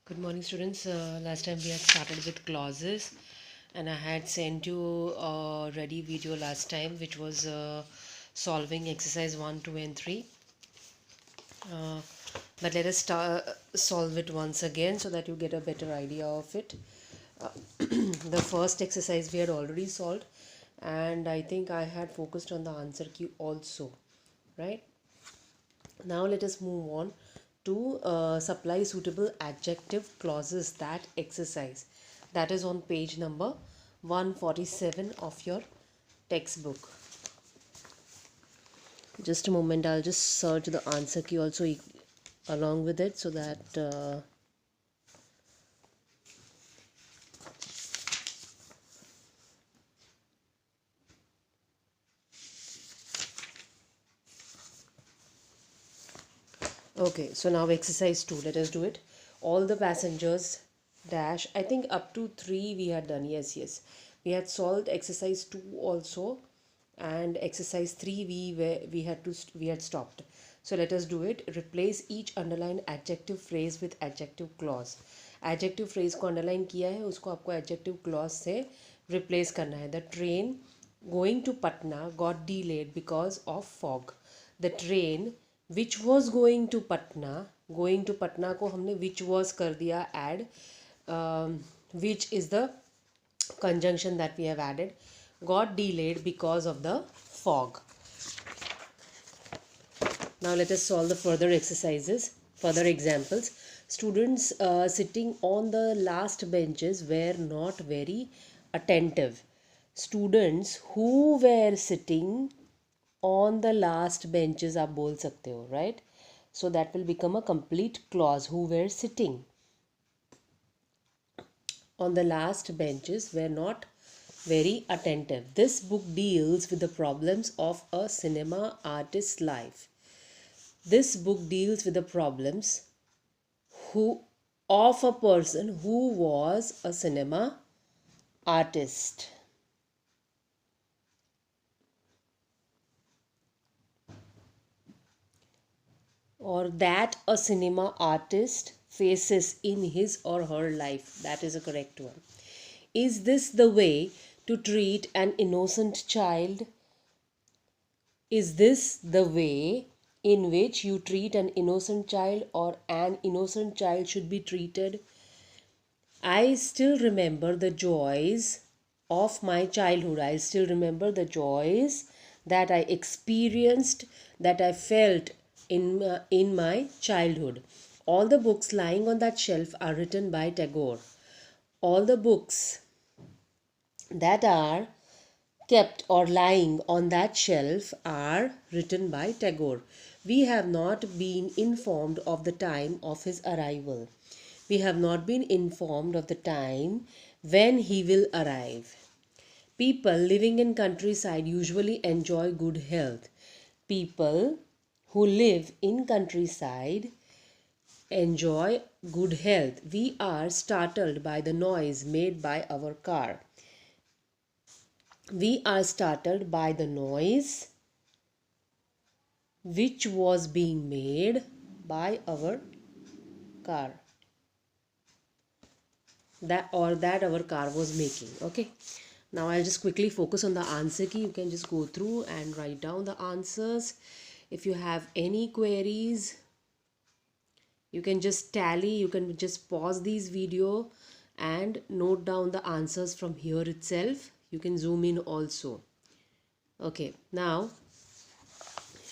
Good morning, students. Last time we had started with clauses, and I had sent you a ready video last time, which was solving exercise 1, 2, and 3. Uh, but let us solve it once again so that you get a better idea of it. The first exercise we had already solved, and I think I had focused on the answer key also, right? Now let us move on to supply suitable adjective clauses that exercise. That is on page number 147 of your textbook. Just a moment, I'll just search the answer key also along with it so that okay, so now exercise 2, let us do it. All the passengers dash, I think up to 3 we had done. Yes, we had solved exercise 2 also, and exercise 3 we had stopped. So let us do it. Replace each underlined adjective phrase with adjective clause. Adjective phrase को underline किया है, उसको आपको adjective clause से replace करना है. The train going to Patna got delayed because of fog. The train which was going to Patna को हमने which was कर दिया add, which is the conjunction that we have added, got delayed because of the fog. Now let us solve the further exercises, further examples. Students sitting on the last benches were not very attentive. Students who were sitting on the last benches आप बोल सकते हो, right? So that will become a complete clause. Who were sitting on the last benches were not very attentive. This book deals with the problems of a cinema artist's life. This book deals with the problems of a person who was a cinema artist. Or that a cinema artist faces in his or her life. That is a correct one. Is this the way to treat an innocent child? Is this the way in which you treat an innocent child, or an innocent child should be treated? I still remember the joys of my childhood. I still remember the joys that I experienced, that I felt in my childhood. All the books lying on that shelf are written by Tagore. All the books that are kept or lying on that shelf are written by Tagore. We have not been informed of the time of his arrival. We have not been informed of the time when he will arrive. People living in countryside usually enjoy good health. People who live in countryside enjoy good health. We are startled by the noise made by our car. We are startled by the noise which was being made by our car. That our car was making. Okay. Now I'll just quickly focus on the answer key. You can just go through and write down the answers. If you have any queries, you can just tally. You can just pause this video and note down the answers from here itself. You can zoom in also. Okay, now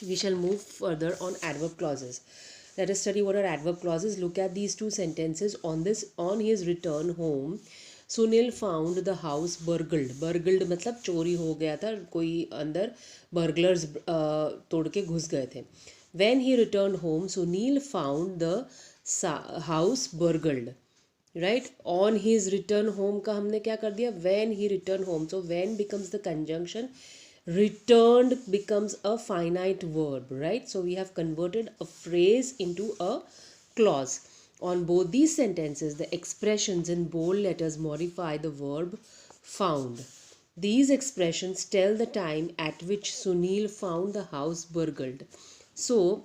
we shall move further on adverb clauses. Let us study what are adverb clauses. Look at these two sentences. On his return home, Sunil found the house burgled. Burgled मतलब चोरी हो गया था, कोई अंदर burglars तोड़ के घुस गए थे. When he returned home, Sunil found the house burgled. Right? On his return home का हमने क्या कर दिया? When he returned home. So when becomes the conjunction. Returned becomes a finite verb, right? So we have converted a phrase into a clause. On both these sentences, the expressions in bold letters modify the verb found. These expressions tell the time at which Sunil found the house burgled. So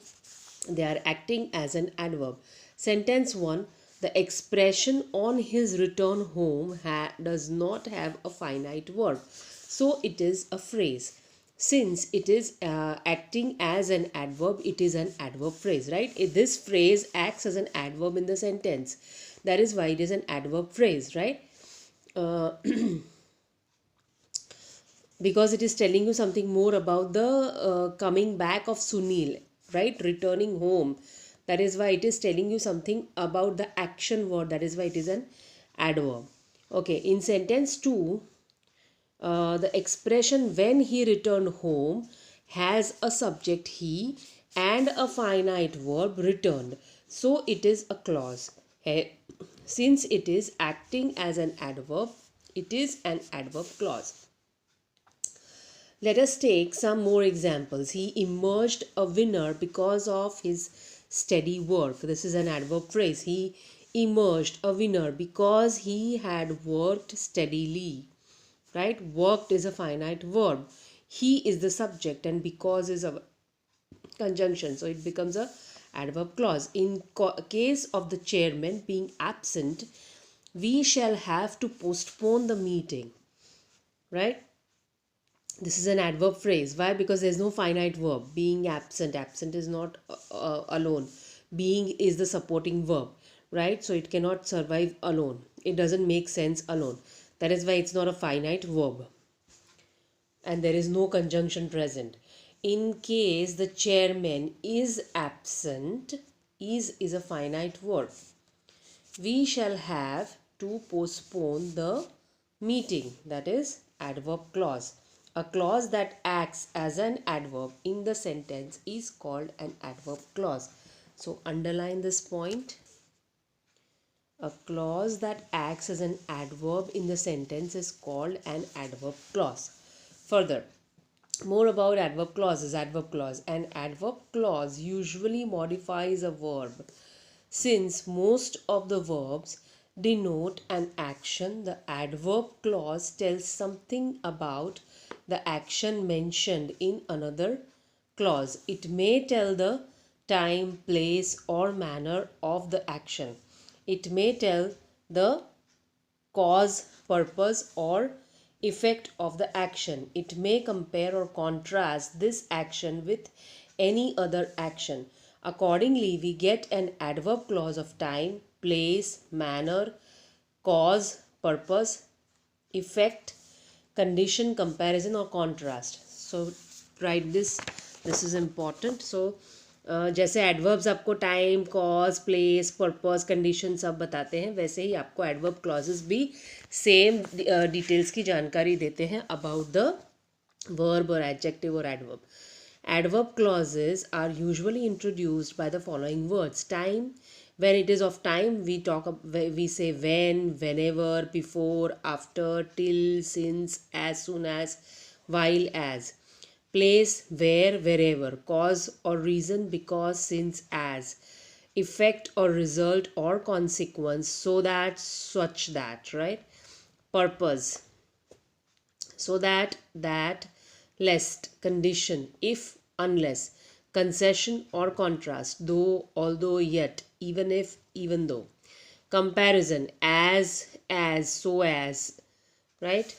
they are acting as an adverb. Sentence 1. The expression on his return home does not have a finite verb. So it is a phrase. Since it is acting as an adverb, it is an adverb phrase, right? This phrase acts as an adverb in the sentence. That is why it is an adverb phrase, right? Uh, because it is telling you something more about the coming back of Sunil, right? Returning home. That is why it is telling you something about the action word. That is why it is an adverb. Okay, in sentence 2, the expression when he returned home has a subject he and a finite verb returned. So it is a clause. Since it is acting as an adverb, it is an adverb clause. Let us take some more examples. He emerged a winner because of his steady work. This is an adverb phrase. He emerged a winner because he had worked steadily. Right? Worked is a finite verb. He is the subject and because is a conjunction. So it becomes a adverb clause. In case of the chairman being absent, we shall have to postpone the meeting. Right? This is an adverb phrase. Why? Because there is no finite verb. Being absent. Absent is not alone. Being is the supporting verb. Right? So it cannot survive alone. It doesn't make sense alone. That is why it's not a finite verb. And there is no conjunction present. In case the chairman is absent, is a finite verb. We shall have to postpone the meeting. That is adverb clause. A clause that acts as an adverb in the sentence is called an adverb clause. So underline this point. A clause that acts as an adverb in the sentence is called an adverb clause. Further, more about adverb clauses. Adverb clause. An adverb clause usually modifies a verb. Since most of the verbs denote an action, the adverb clause tells something about the action mentioned in another clause. It may tell the time, place, or manner of the action. It may tell the cause, purpose, or effect of the action. It may compare or contrast this action with any other action. Accordingly, we get an adverb clause of time, place, manner, cause, purpose, effect, condition, comparison, or contrast. So write this. This is important. So जैसे adverbs आपको time, cause, place, purpose, condition सब बताते हैं, वैसे ही आपको adverb clauses भी same details की जानकारी देते हैं अबाउट द वर्ब और एडजेक्टिव और adverb. Adverb clauses are usually introduced by the following words. Time. When it is of time, we say when, whenever, before, after, till, since, as soon as, while as. Place, where, wherever. Cause or reason, because, since, as. Effect or result or consequence, so that, such that, right? Purpose, so that, lest. Condition, if, unless. Concession or contrast, though, although, yet, even if, even though. Comparison, as, so as, right?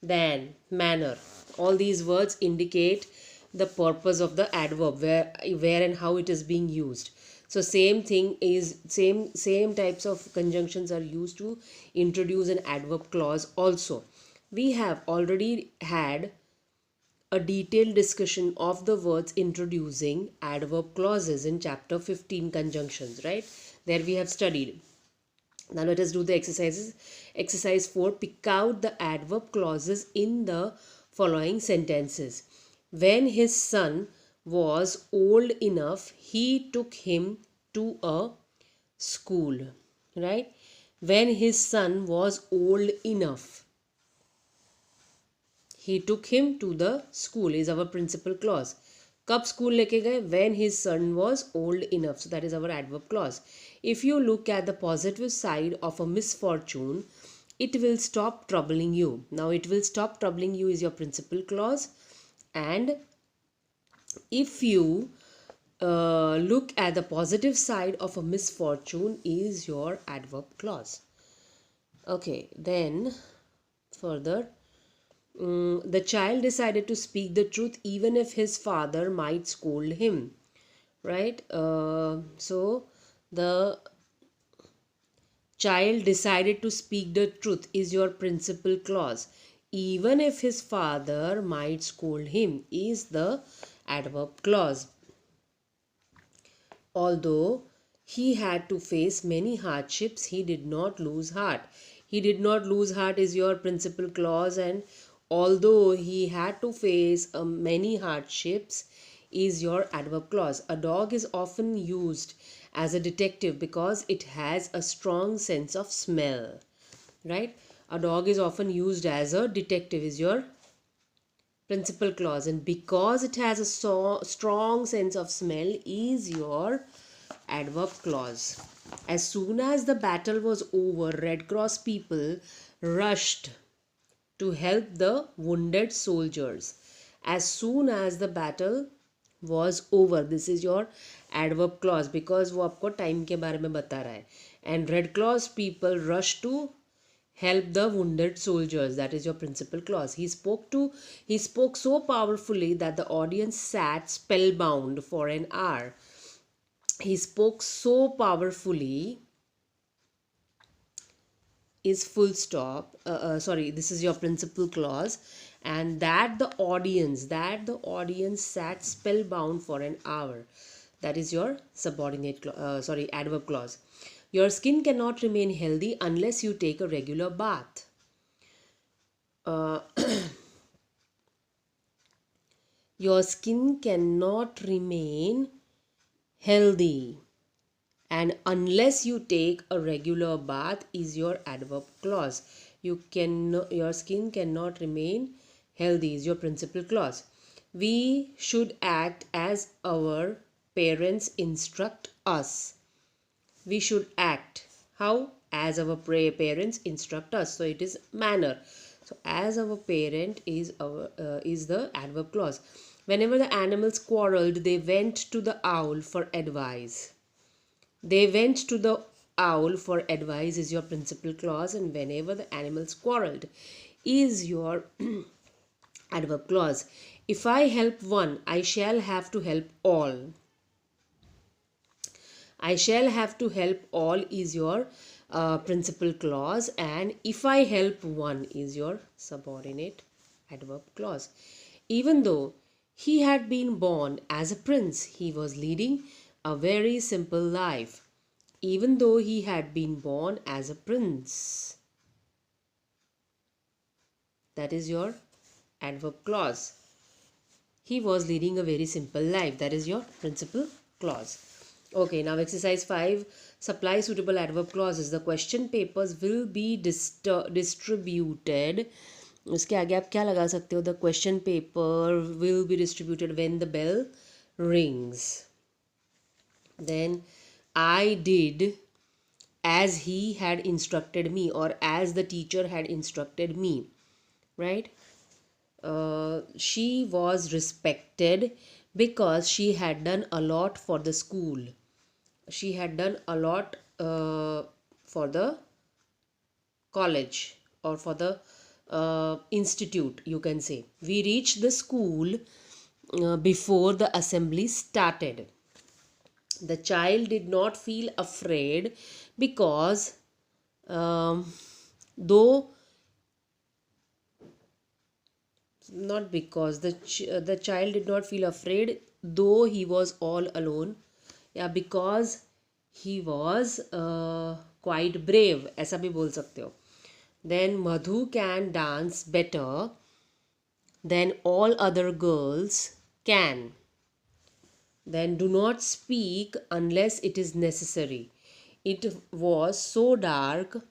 Than, manner. All these words indicate the purpose of the adverb, where and how it is being used. So same thing is same types of conjunctions are used to introduce an adverb clause also. We have already had a detailed discussion of the words introducing adverb clauses in chapter 15 conjunctions, right? There we have studied. Now let us do the exercises. Exercise 4. Pick out the adverb clauses in the following sentences. When his son was old enough, he took him to a school. Right? When his son was old enough, he took him to the school is our principal clause. कब school लेके गए? When his son was old enough. So that is our adverb clause. If you look at the positive side of a misfortune, it will stop troubling you. Now it will stop troubling you is your principal clause. And if you look at the positive side of a misfortune is your adverb clause. Okay, then further, the child decided to speak the truth even if his father might scold him, right? So the child decided to speak the truth is your principal clause. Even if his father might scold him is the adverb clause. Although he had to face many hardships, he did not lose heart. He did not lose heart is your principal clause, and although he had to face many hardships is your adverb clause. A dog is often used as a detective because it has a strong sense of smell, right? A dog is often used as a detective is your principal clause, and because it has a strong sense of smell is your adverb clause. As soon as the battle was over, Red Cross people rushed to help the wounded soldiers. As soon as the battle was over, this is your adverb clause because वो आपको time के बारे में बता रहा है. And Red Cross people rushed to help the wounded soldiers. That is your principal clause. He spoke so powerfully that the audience sat spellbound for an hour. He spoke so powerfully is full stop. Sorry, this is your principal clause. And that the audience sat spellbound for an hour. That is your adverb clause. Your skin cannot remain healthy unless you take a regular bath. Your skin cannot remain healthy, and unless you take a regular bath is your adverb clause. Your skin cannot remain healthy is your principal clause. We should act as our parents instruct us. We should act how? As our parents instruct us. So it is manner. So as our parent is the adverb clause. Whenever the animals quarreled, they went to the owl for advice. They went to the owl for advice is your principal clause, and whenever the animals quarreled is your adverb clause. If I help one, I shall have to help all. I shall have to help all is your principal clause, and if I help one is your subordinate adverb clause. Even though he had been born as a prince, he was leading a very simple life. Even though he had been born as a prince. That is your adverb clause. He was leading a very simple life. That is your principal clause. Okay, now exercise 5. Supply suitable adverb clauses. The question papers will be distributed. उसके आगे आप क्या लगा सकते हो? The question paper will be distributed when the bell rings. Then I did as he had instructed me, or as the teacher had instructed me, right? She was respected because she had done a lot for the school. She had done a lot for the college or for the institute, you can say. We reached the school before the assembly started. The child did not feel afraid because though not because the child did not feel afraid though he was all alone. Yeah, because he was quite brave, ऐसा भी बोल सकते हो. Then Madhu can dance better than all other girls can. Then do not speak unless it is necessary. It was so dark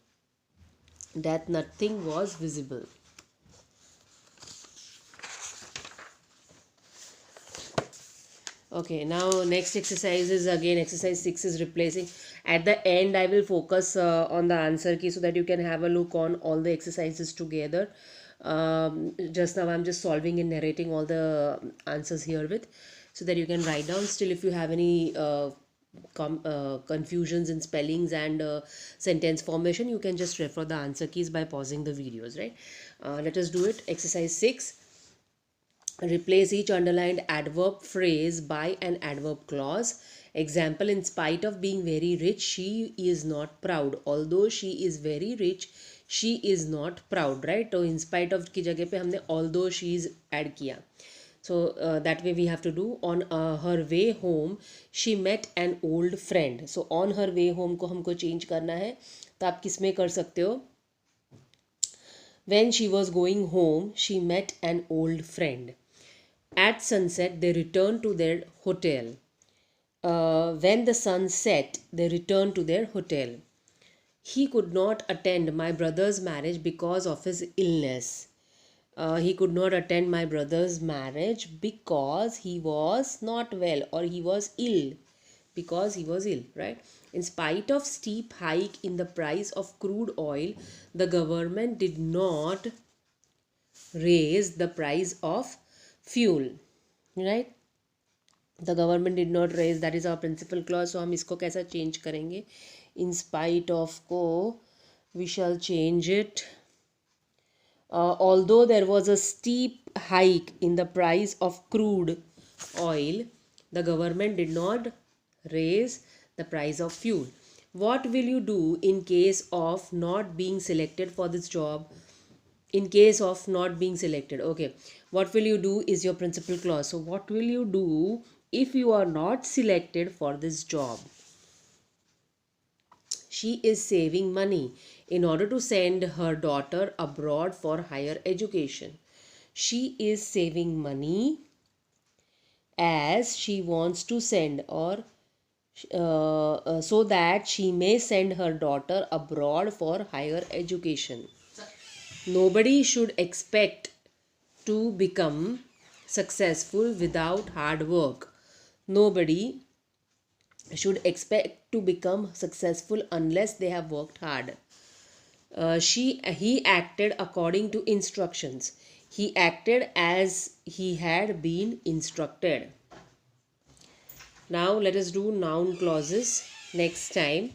that nothing was visible. Okay, now next exercise is again exercise 6 is replacing. At the end I will focus on the answer key so that you can have a look on all the exercises together. Just now I'm just solving and narrating all the answers here with. so that you can write down. Still, if you have any confusions in spellings and sentence formation, you can just refer the answer keys by pausing the videos, right? Let us do it. Exercise 6. Replace each underlined adverb phrase by an adverb clause. Example, in spite of being very rich, she is not proud. Although she is very rich, she is not proud, right? तो in spite of की जगह पे हमने although she is add किया. So that way we have to do. On her way home, she met an old friend. So on her way home को हमको change करना है. तो आप किस में कर सकते हो? When she was going home, she met an old friend. At sunset, they returned to their hotel. When the sun set, they returned to their hotel. He could not attend my brother's marriage because of his illness. He could not attend my brother's marriage because he was not well, or he was ill. Because he was ill, right? In spite of steep hike in the price of crude oil, the government did not raise the price of fuel, right? The government did not raise, that is our principal clause. So हम इसको कैसा change करेंगे? In spite of को we shall change it. Although there was a steep hike in the price of crude oil, the government did not raise the price of fuel. What will you do in case of not being selected for this job? In case of not being selected, okay, what will you do is your principal clause. So what will you do if you are not selected for this job? She is saving money in order to send her daughter abroad for higher education. She is saving money as she wants to send, or so that she may send her daughter abroad for higher education. Nobody should expect to become successful without hard work. Nobody should expect to become successful unless they have worked hard. He acted according to instructions. He acted as he had been instructed. Now let us do noun clauses next time.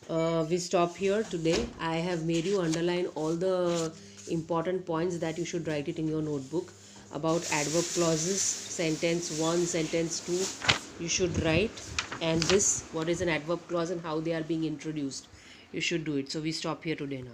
We stop here today. I have made you underline all the important points that you should write it in your notebook. About adverb clauses, sentence 1, sentence 2 you should write, and this, what is an adverb clause and how they are being introduced, you should do it. So we stop here today now.